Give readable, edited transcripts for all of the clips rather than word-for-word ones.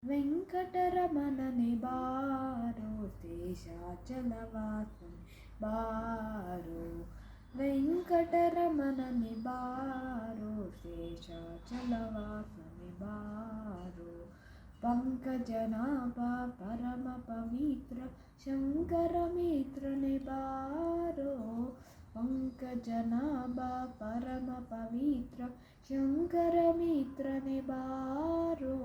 ವೆಂಕಟರಮಣನೆ ಬಾರೋ ಶೇಷಾಚಲವಾಸನೆ ಬಾರೋ ವೆಂಕಟರಮಣನೆ ಬಾರೋ ಶೇಷಾಚಲವಾಸನೆ ಬಾರೋ ಪಂಕಜನಾಭ ಪರಮ ಪವಿತ್ರ ಶಂಕರ ಮಿತ್ರನೆ ಬಾರೋ ಪಂಕಜನಾಭ ಪರಮ ಪವಿತ್ರ ಶಂಕರ ಮಿತ್ರನೆ ಬಾರೋ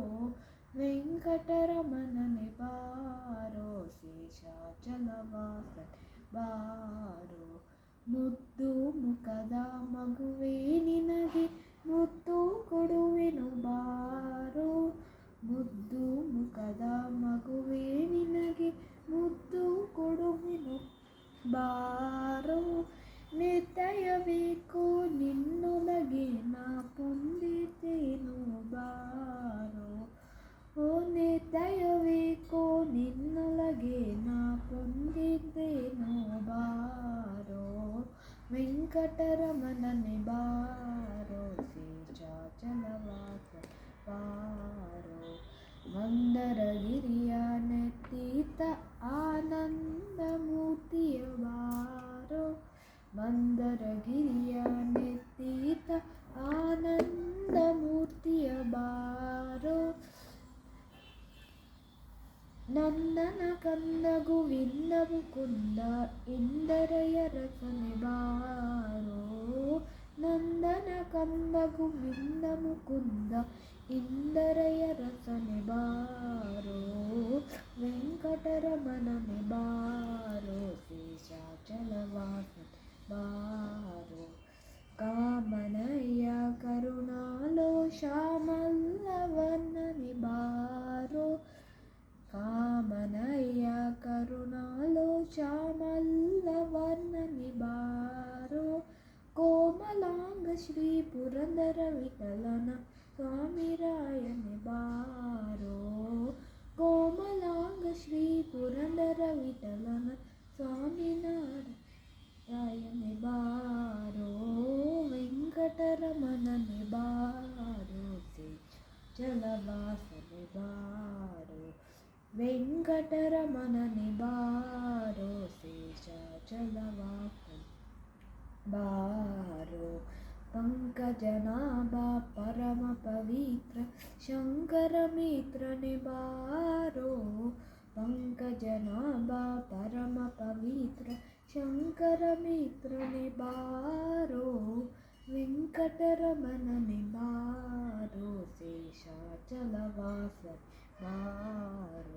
ವೆಂಕಟರಮಣನೆ ಬಾರೋ ಶೇಷಾಚಲವಾಸನೆ ಬಾರೋ ಮುದ್ದು ಮುಖದ ಮಗುವೇ ನಿನಗೆ ಮುತ್ತು ಕೊಡುವೆನು ಬಾರೋ ಮುದ್ದು ಮುಖದ ಮಗುವೇ ನಿನಗೆ ಮುದ್ದು ಕೊಡುವೆನು ಬಾರೋ ನಿರ್ದಯಬೇಕು ನಿನ್ನೊಳಗೆ ನಾ ಪೊಂದಿದ್ದೇನು ಬಾರೋ ಓ ನಿರ್ದಯಬೇಕು ನಿನ್ನೊಳಗೆ ನಾ ಪೊಂದಿದ್ದೇನು ಬಾರೋ ವೆಂಕಟರಮಣನೆ ಬಾರೋ ಶೇಷಾಚಲವಾಸನೆ ಬಾರೋ ಮಂದರಗಿರಿಯ ನೆತ್ತಿತ ಆನಂದ ಮೂರ್ತಿಯ ಬಾರೋ ಮಂದರಗಿರಿಯ ನೆತ್ತಿತ ಆನಂದ ಮೂರ್ತಿಯ ಬಾರೋ ನಂದನ ಕಂದ ಗೋವಿಂದ ಮುಕುಂದ ಇಂದರೆಯ ರಸನೆ ಬಾರೋ ನಂದನ ಕಂದ ಗೋವಿಂದ ಮುಕುಂದ ಇಂದರೆಯ ರಸನೆ ಬಾರೋ ವೆಂಕಟರಮಣನೆ ಬಾರೋ ಶೇಷಾಚಲವಾಸನೆ ಬಾರೋ ಕಾಮನಯ್ಯ ಕರುಣಾಲೋ ಶ್ಯಾಮಲ್ಲವರ್ಣನೆ ಬಾರೋ ಕಾಮನಯ್ಯ ಕರುಣಾಲೋ ಶ್ಯಾಮಲ್ಲವರ್ಣನೆ ಬಾರೋ ಕೋಮಲಾಂಗ ಶ್ರೀ ಪುರಂದರ ವಿಠಲನ ಸ್ವಾಮಿರಾಯನೆ ಬಾರೋ ಕೋಮಲಾಂಗ ಶ್ರೀ ಪುರಂದರ ವಿಠಲನ ಸ್ವಾಮಿನಾರಾಯಣೆ ಬಾರೋ ವೆಂಕಟರಮಣನೆ ಬಾರೋ ಶೇಷಾಚಲವಾಸನೆ ಬಾರೋ ವೆಂಕಟರಮಣನೆ ಬಾರೋ ಶೇಷಾಚಲವಾಸನೆ ಬಾರೋ ಪಂಕಜನಾಭ ಪರಮ ಪವಿತ್ರ ಶಂಕರ ಮಿತ್ರನೆ ಬಾರೋ ಪಂಕಜನಾಭ ಪರಮ ಪವಿತ್ರ ಶಂಕರ ಮಿತ್ರನೆ ಬಾರೋ ವೆಂಕಟರಮಣನೆ ಬಾರೋ ಶೇಷಾಚಲವಾಸನೆ ಬಾರೋ